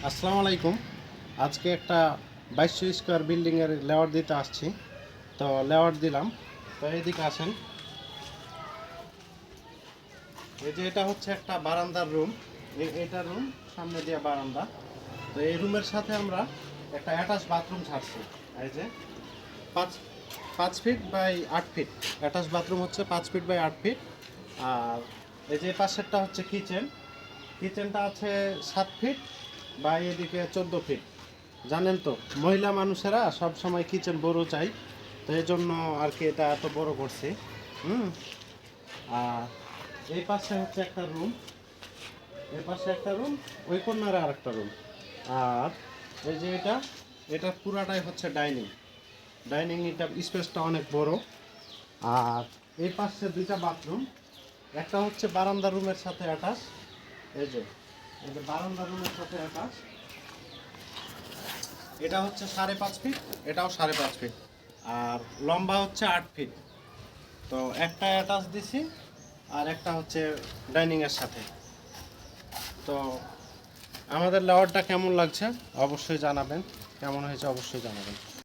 আসসালামু আলাইকুম। আজকে একটা 2200 স্কোয়ার বিল্ডিংয়ের লেআউট দিতে আসছি। তো লেআউট দিলাম। তো এইদিকে আসেন। এই যে এটা হচ্ছে একটা বারান্দার রুম। এটা রুম, সামনে দিয়ে বারান্দা। তো এই রুমের সাথে আমরা একটা অ্যাটাচ বাথরুম ছাড়ছি। এই যে 5 5 feet by 8 feet attach bathroom হচ্ছে 5 ফিট বাই 8 ফিট। আর এই যে পাশেরটা হচ্ছে কিচেন। কিচেনটা আছে 7 ফিট বাই এদিকে 14 ফিট। জানেন তো, মহিলা মানুষেরা সব সময় কিচেন বড় চাই। তো এই জন্য আর কি এটা এত বড় করছি। হুম। আর এই পাশে হচ্ছে একটা রুম, এই পাশে একটা রুম, ওই কর্নারে আর একটা রুম। আর এই যে এটা, এটা পুরাটাই হচ্ছে ডাইনিং। ডাইনিং এটা স্পেসটা অনেক বড়। আর এই পাশে দুইটা বাথরুম, একটা হচ্ছে বারান্দা রুমের সাথে অ্যাটাচ। এই যে, এই যে বারান্দা রুমের সাথে অ্যাটাচ। এটা হচ্ছে 5.5 ফিট, এটাও 5.5 ফিট। আর লম্বা হচ্ছে 8 ফিট। তো একটা অ্যাটাচ দিছি, আর একটা হচ্ছে ডাইনিংয়ের সাথে। তো আমাদের লেআউটটা কেমন লাগছে অবশ্যই জানাবেন, কেমন হয়েছে অবশ্যই জানাবেন।